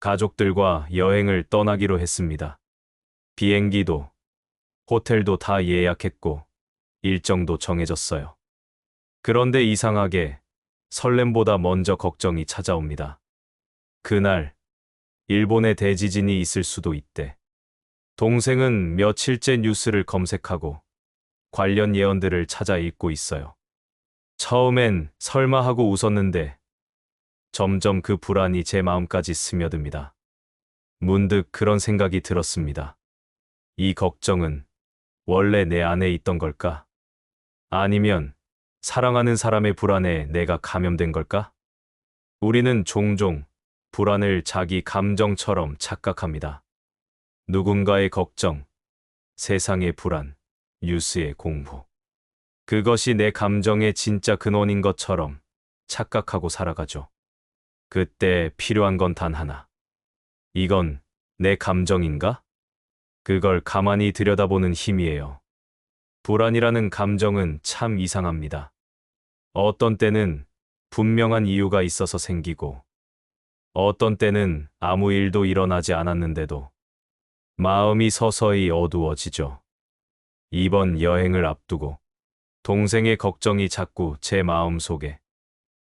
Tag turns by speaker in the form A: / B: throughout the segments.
A: 가족들과 여행을 떠나기로 했습니다. 비행기도, 호텔도 다 예약했고, 일정도 정해졌어요. 그런데 이상하게 설렘보다 먼저 걱정이 찾아옵니다. 그날, 일본에 대지진이 있을 수도 있대. 동생은 며칠째 뉴스를 검색하고 관련 예언들을 찾아 읽고 있어요. 처음엔 설마 하고 웃었는데 점점 그 불안이 제 마음까지 스며듭니다. 문득 그런 생각이 들었습니다. 이 걱정은 원래 내 안에 있던 걸까? 아니면 사랑하는 사람의 불안에 내가 감염된 걸까? 우리는 종종 불안을 자기 감정처럼 착각합니다. 누군가의 걱정, 세상의 불안, 뉴스의 공포. 그것이 내 감정의 진짜 근원인 것처럼 착각하고 살아가죠. 그때 필요한 건 단 하나. 이건 내 감정인가? 그걸 가만히 들여다보는 힘이에요. 불안이라는 감정은 참 이상합니다. 어떤 때는 분명한 이유가 있어서 생기고, 어떤 때는 아무 일도 일어나지 않았는데도 마음이 서서히 어두워지죠. 이번 여행을 앞두고 동생의 걱정이 자꾸 제 마음 속에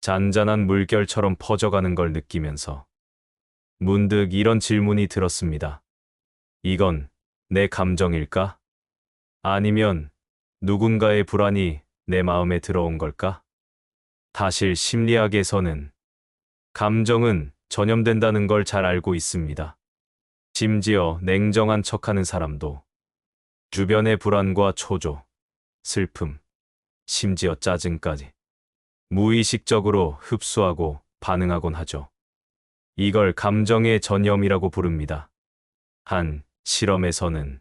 A: 잔잔한 물결처럼 퍼져가는 걸 느끼면서 문득 이런 질문이 들었습니다. 이건 내 감정일까? 아니면 누군가의 불안이 내 마음에 들어온 걸까? 사실 심리학에서는 감정은 전염된다는 걸 잘 알고 있습니다. 심지어 냉정한 척하는 사람도 주변의 불안과 초조, 슬픔, 심지어 짜증까지 무의식적으로 흡수하고 반응하곤 하죠. 이걸 감정의 전염이라고 부릅니다. 한 실험에서는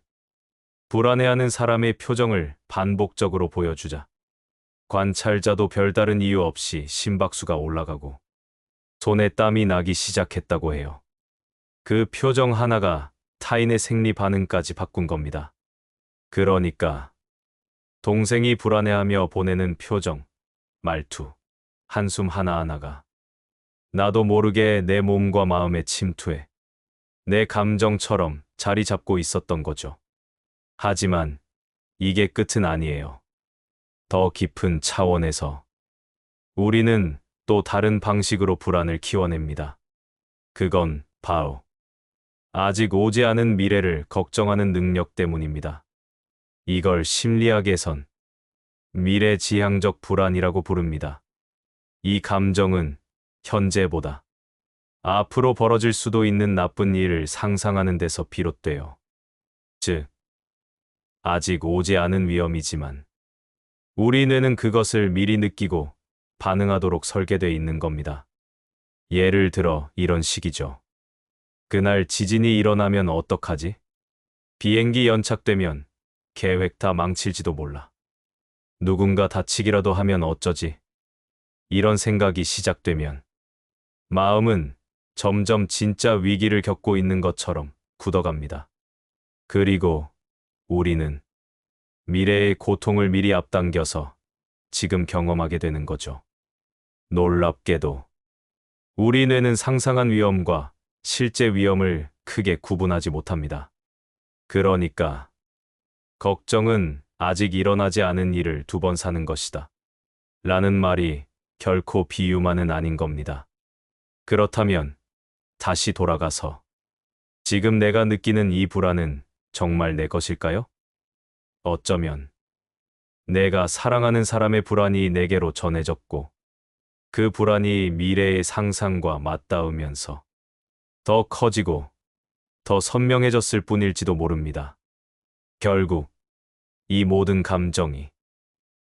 A: 불안해하는 사람의 표정을 반복적으로 보여주자 관찰자도 별다른 이유 없이 심박수가 올라가고 손에 땀이 나기 시작했다고 해요. 그 표정 하나가 타인의 생리 반응까지 바꾼 겁니다. 그러니까 동생이 불안해하며 보내는 표정, 말투, 한숨 하나하나가 나도 모르게 내 몸과 마음에 침투해 내 감정처럼 자리 잡고 있었던 거죠. 하지만 이게 끝은 아니에요. 더 깊은 차원에서 우리는 또 다른 방식으로 불안을 키워냅니다. 그건 바로 아직 오지 않은 미래를 걱정하는 능력 때문입니다. 이걸 심리학에선 미래지향적 불안이라고 부릅니다. 이 감정은 현재보다 앞으로 벌어질 수도 있는 나쁜 일을 상상하는 데서 비롯돼요. 즉, 아직 오지 않은 위험이지만 우리 뇌는 그것을 미리 느끼고 반응하도록 설계되어 있는 겁니다. 예를 들어 이런 식이죠. 그날 지진이 일어나면 어떡하지? 비행기 연착되면 계획 다 망칠지도 몰라. 누군가 다치기라도 하면 어쩌지? 이런 생각이 시작되면 마음은 점점 진짜 위기를 겪고 있는 것처럼 굳어갑니다. 그리고 우리는 미래의 고통을 미리 앞당겨서 지금 경험하게 되는 거죠. 놀랍게도 우리 뇌는 상상한 위험과 실제 위험을 크게 구분하지 못합니다. 그러니까 걱정은 아직 일어나지 않은 일을 두 번 사는 것이다. 라는 말이 결코 비유만은 아닌 겁니다. 그렇다면 다시 돌아가서 지금 내가 느끼는 이 불안은 정말 내 것일까요? 어쩌면 내가 사랑하는 사람의 불안이 내게로 전해졌고 그 불안이 미래의 상상과 맞닿으면서 더 커지고 더 선명해졌을 뿐일지도 모릅니다. 결국 이 모든 감정이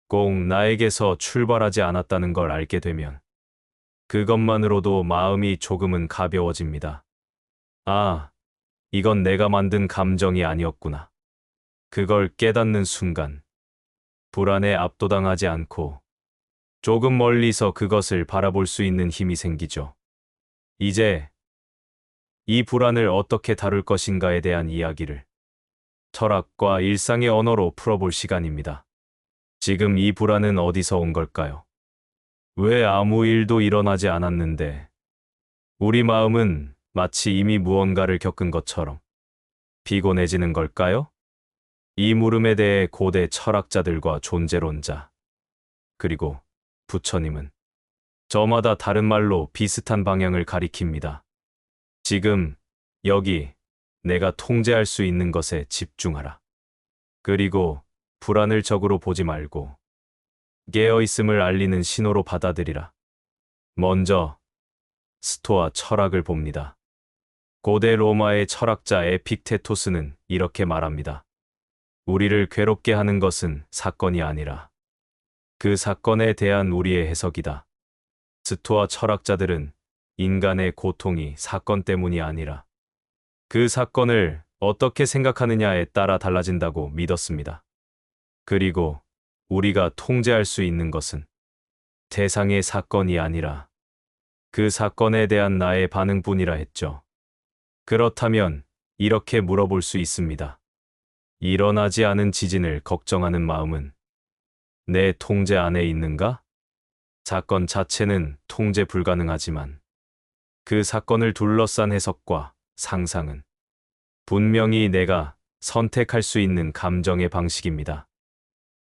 A: 꼭 나에게서 출발하지 않았다는 걸 알게 되면 그것만으로도 마음이 조금은 가벼워집니다. 아, 이건 내가 만든 감정이 아니었구나. 그걸 깨닫는 순간 불안에 압도당하지 않고 조금 멀리서 그것을 바라볼 수 있는 힘이 생기죠. 이제 이 불안을 어떻게 다룰 것인가에 대한 이야기를 철학과 일상의 언어로 풀어볼 시간입니다. 지금 이 불안은 어디서 온 걸까요? 왜 아무 일도 일어나지 않았는데 우리 마음은 마치 이미 무언가를 겪은 것처럼 피곤해지는 걸까요? 이 물음에 대해 고대 철학자들과 존재론자, 그리고 부처님은 저마다 다른 말로 비슷한 방향을 가리킵니다. 지금, 여기, 내가 통제할 수 있는 것에 집중하라. 그리고 불안을 적으로 보지 말고 깨어있음을 알리는 신호로 받아들이라. 먼저, 스토아 철학을 봅니다. 고대 로마의 철학자 에픽테토스는 이렇게 말합니다. 우리를 괴롭게 하는 것은 사건이 아니라 그 사건에 대한 우리의 해석이다. 스토아 철학자들은 인간의 고통이 사건 때문이 아니라 그 사건을 어떻게 생각하느냐에 따라 달라진다고 믿었습니다. 그리고 우리가 통제할 수 있는 것은 대상의 사건이 아니라 그 사건에 대한 나의 반응뿐이라 했죠. 그렇다면 이렇게 물어볼 수 있습니다. 일어나지 않은 지진을 걱정하는 마음은 내 통제 안에 있는가? 사건 자체는 통제 불가능하지만 그 사건을 둘러싼 해석과 상상은 분명히 내가 선택할 수 있는 감정의 방식입니다.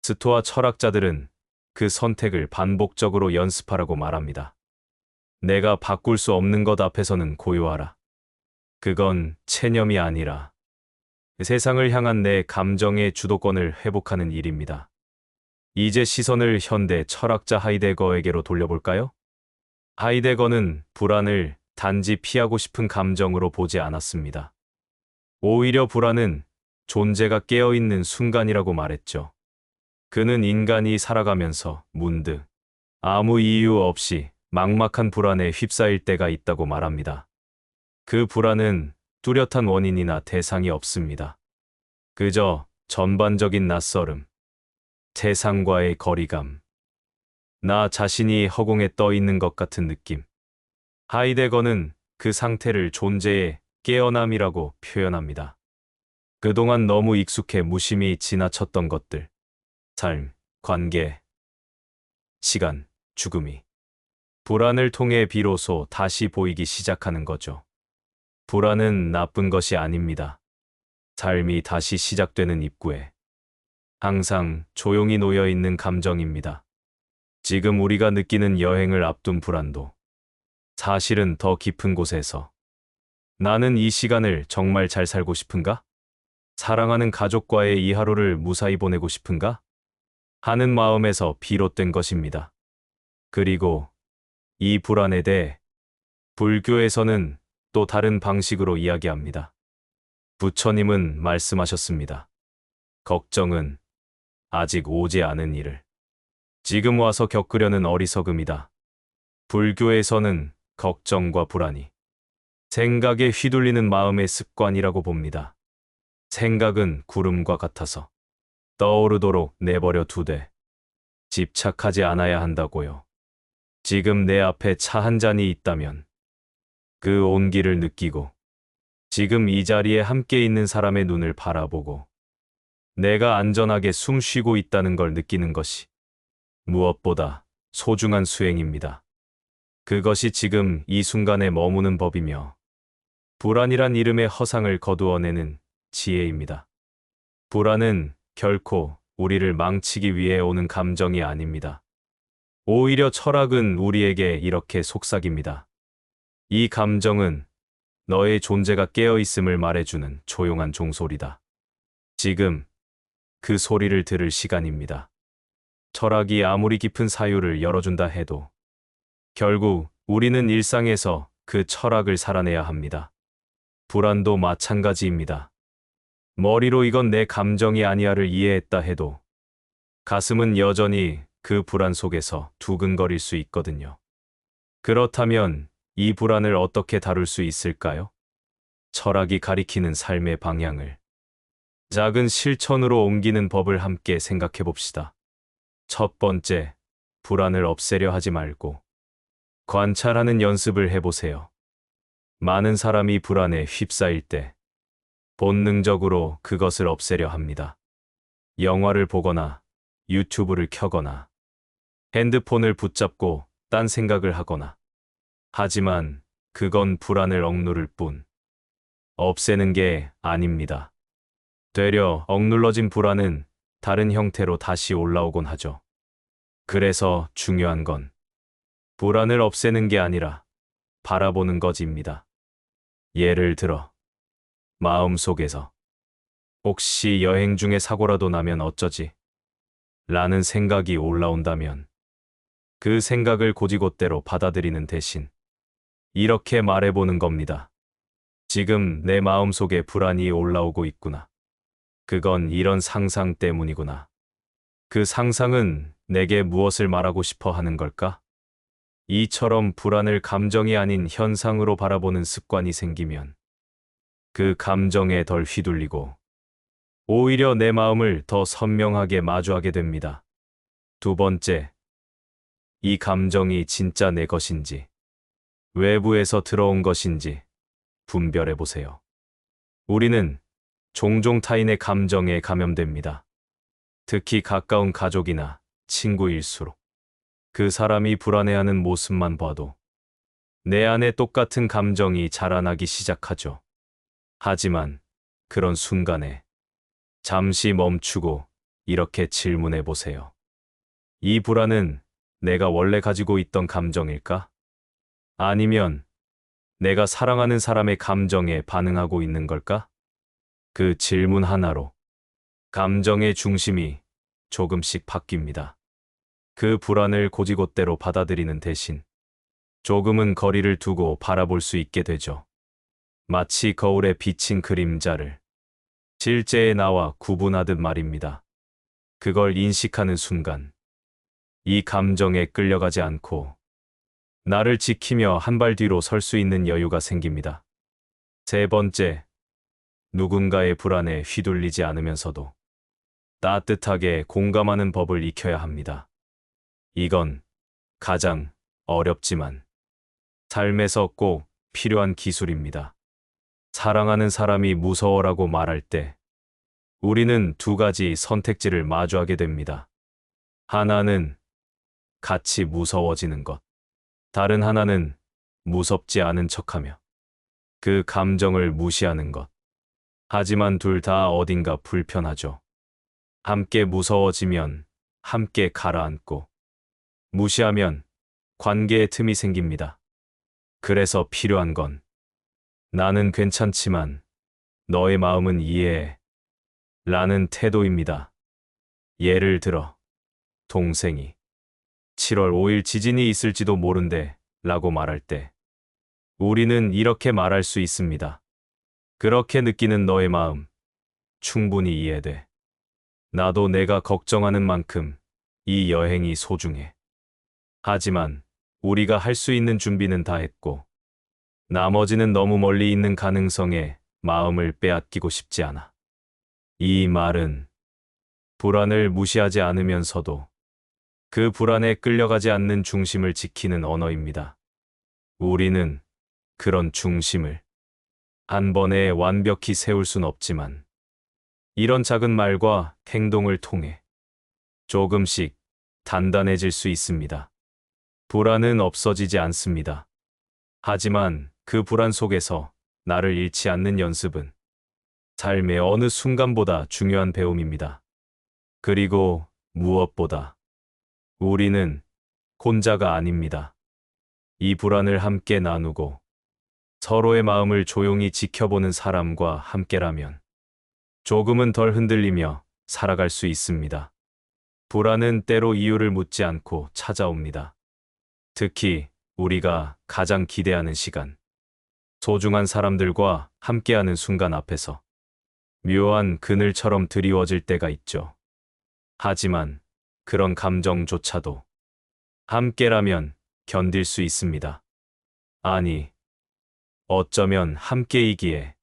A: 스토아 철학자들은 그 선택을 반복적으로 연습하라고 말합니다. 내가 바꿀 수 없는 것 앞에서는 고요하라. 그건 체념이 아니라 세상을 향한 내 감정의 주도권을 회복하는 일입니다. 이제 시선을 현대 철학자 하이데거에게로 돌려볼까요? 하이데거는 불안을 단지 피하고 싶은 감정으로 보지 않았습니다. 오히려 불안은 존재가 깨어있는 순간이라고 말했죠. 그는 인간이 살아가면서 문득 아무 이유 없이 막막한 불안에 휩싸일 때가 있다고 말합니다. 그 불안은 뚜렷한 원인이나 대상이 없습니다. 그저 전반적인 낯설음, 세상과의 거리감, 나 자신이 허공에 떠 있는 것 같은 느낌. 하이데거는 그 상태를 존재의 깨어남이라고 표현합니다. 그동안 너무 익숙해 무심히 지나쳤던 것들, 삶, 관계, 시간, 죽음이 불안을 통해 비로소 다시 보이기 시작하는 거죠. 불안은 나쁜 것이 아닙니다. 삶이 다시 시작되는 입구에 항상 조용히 놓여 있는 감정입니다. 지금 우리가 느끼는 여행을 앞둔 불안도 사실은 더 깊은 곳에서 나는 이 시간을 정말 잘 살고 싶은가? 사랑하는 가족과의 이 하루를 무사히 보내고 싶은가? 하는 마음에서 비롯된 것입니다. 그리고 이 불안에 대해 불교에서는 또 다른 방식으로 이야기합니다. 부처님은 말씀하셨습니다. 걱정은 아직 오지 않은 일을 지금 와서 겪으려는 어리석음이다. 불교에서는 걱정과 불안이 생각에 휘둘리는 마음의 습관이라고 봅니다. 생각은 구름과 같아서 떠오르도록 내버려 두되 집착하지 않아야 한다고요. 지금 내 앞에 차 한 잔이 있다면 그 온기를 느끼고 지금 이 자리에 함께 있는 사람의 눈을 바라보고 내가 안전하게 숨 쉬고 있다는 걸 느끼는 것이 무엇보다 소중한 수행입니다. 그것이 지금 이 순간에 머무는 법이며 불안이란 이름의 허상을 거두어내는 지혜입니다. 불안은 결코 우리를 망치기 위해 오는 감정이 아닙니다. 오히려 철학은 우리에게 이렇게 속삭입니다. 이 감정은 너의 존재가 깨어있음을 말해주는 조용한 종소리다. 지금 그 소리를 들을 시간입니다. 철학이 아무리 깊은 사유를 열어준다 해도 결국 우리는 일상에서 그 철학을 살아내야 합니다. 불안도 마찬가지입니다. 머리로 이건 내 감정이 아니야를 이해했다 해도 가슴은 여전히 그 불안 속에서 두근거릴 수 있거든요. 그렇다면 이 불안을 어떻게 다룰 수 있을까요? 철학이 가리키는 삶의 방향을 작은 실천으로 옮기는 법을 함께 생각해 봅시다. 첫 번째, 불안을 없애려 하지 말고 관찰하는 연습을 해보세요. 많은 사람이 불안에 휩싸일 때 본능적으로 그것을 없애려 합니다. 영화를 보거나 유튜브를 켜거나 핸드폰을 붙잡고 딴 생각을 하거나. 하지만 그건 불안을 억누를 뿐 없애는 게 아닙니다. 되려 억눌러진 불안은 다른 형태로 다시 올라오곤 하죠. 그래서 중요한 건 불안을 없애는 게 아니라 바라보는 것입니다. 예를 들어, 마음속에서 혹시 여행 중에 사고라도 나면 어쩌지? 라는 생각이 올라온다면 그 생각을 곧이곧대로 받아들이는 대신 이렇게 말해보는 겁니다. 지금 내 마음속에 불안이 올라오고 있구나. 그건 이런 상상 때문이구나. 그 상상은 내게 무엇을 말하고 싶어 하는 걸까? 이처럼 불안을 감정이 아닌 현상으로 바라보는 습관이 생기면 그 감정에 덜 휘둘리고 오히려 내 마음을 더 선명하게 마주하게 됩니다. 두 번째, 이 감정이 진짜 내 것인지 외부에서 들어온 것인지 분별해 보세요. 우리는 종종 타인의 감정에 감염됩니다. 특히 가까운 가족이나 친구일수록 그 사람이 불안해하는 모습만 봐도 내 안에 똑같은 감정이 자라나기 시작하죠. 하지만 그런 순간에 잠시 멈추고 이렇게 질문해 보세요. 이 불안은 내가 원래 가지고 있던 감정일까? 아니면 내가 사랑하는 사람의 감정에 반응하고 있는 걸까? 그 질문 하나로 감정의 중심이 조금씩 바뀝니다. 그 불안을 곧이곧대로 받아들이는 대신 조금은 거리를 두고 바라볼 수 있게 되죠. 마치 거울에 비친 그림자를 실제의 나와 구분하듯 말입니다. 그걸 인식하는 순간 이 감정에 끌려가지 않고 나를 지키며 한 발 뒤로 설 수 있는 여유가 생깁니다. 세 번째, 누군가의 불안에 휘둘리지 않으면서도 따뜻하게 공감하는 법을 익혀야 합니다. 이건 가장 어렵지만 삶에서 꼭 필요한 기술입니다. 사랑하는 사람이 무서워라고 말할 때 우리는 두 가지 선택지를 마주하게 됩니다. 하나는 같이 무서워지는 것. 다른 하나는 무섭지 않은 척하며 그 감정을 무시하는 것. 하지만 둘 다 어딘가 불편하죠. 함께 무서워지면 함께 가라앉고 무시하면 관계의 틈이 생깁니다. 그래서 필요한 건 나는 괜찮지만 너의 마음은 이해해 라는 태도입니다. 예를 들어 동생이 7월 5일 지진이 있을지도 모른대 라고 말할 때 우리는 이렇게 말할 수 있습니다. 그렇게 느끼는 너의 마음 충분히 이해돼. 나도 내가 걱정하는 만큼 이 여행이 소중해. 하지만 우리가 할 수 있는 준비는 다 했고 나머지는 너무 멀리 있는 가능성에 마음을 빼앗기고 싶지 않아. 이 말은 불안을 무시하지 않으면서도 그 불안에 끌려가지 않는 중심을 지키는 언어입니다. 우리는 그런 중심을 한 번에 완벽히 세울 순 없지만 이런 작은 말과 행동을 통해 조금씩 단단해질 수 있습니다. 불안은 없어지지 않습니다. 하지만 그 불안 속에서 나를 잃지 않는 연습은 삶의 어느 순간보다 중요한 배움입니다. 그리고 무엇보다 우리는 혼자가 아닙니다. 이 불안을 함께 나누고 서로의 마음을 조용히 지켜보는 사람과 함께라면 조금은 덜 흔들리며 살아갈 수 있습니다. 불안은 때로 이유를 묻지 않고 찾아옵니다. 특히 우리가 가장 기대하는 시간, 소중한 사람들과 함께하는 순간 앞에서 묘한 그늘처럼 드리워질 때가 있죠. 하지만 그런 감정조차도 함께라면 견딜 수 있습니다. 아니, 어쩌면 함께이기에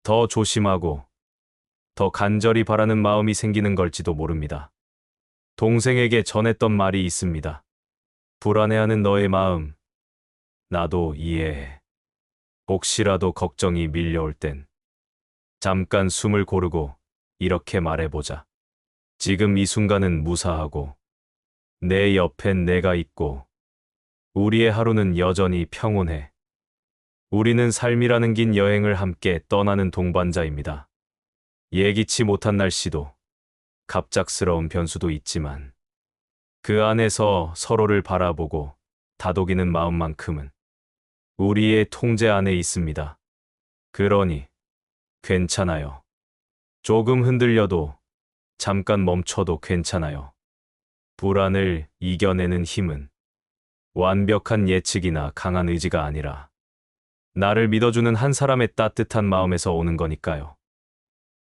A: 더 조심하고 더 간절히 바라는 마음이 생기는 걸지도 모릅니다. 동생에게 전했던 말이 있습니다. 불안해하는 너의 마음, 나도 이해해. 혹시라도 걱정이 밀려올 땐 잠깐 숨을 고르고 이렇게 말해보자. 지금 이 순간은 무사하고 내 옆엔 내가 있고 우리의 하루는 여전히 평온해. 우리는 삶이라는 긴 여행을 함께 떠나는 동반자입니다. 예기치 못한 날씨도, 갑작스러운 변수도 있지만, 그 안에서 서로를 바라보고 다독이는 마음만큼은 우리의 통제 안에 있습니다. 그러니, 괜찮아요. 조금 흔들려도, 잠깐 멈춰도 괜찮아요. 불안을 이겨내는 힘은 완벽한 예측이나 강한 의지가 아니라 나를 믿어주는 한 사람의 따뜻한 마음에서 오는 거니까요.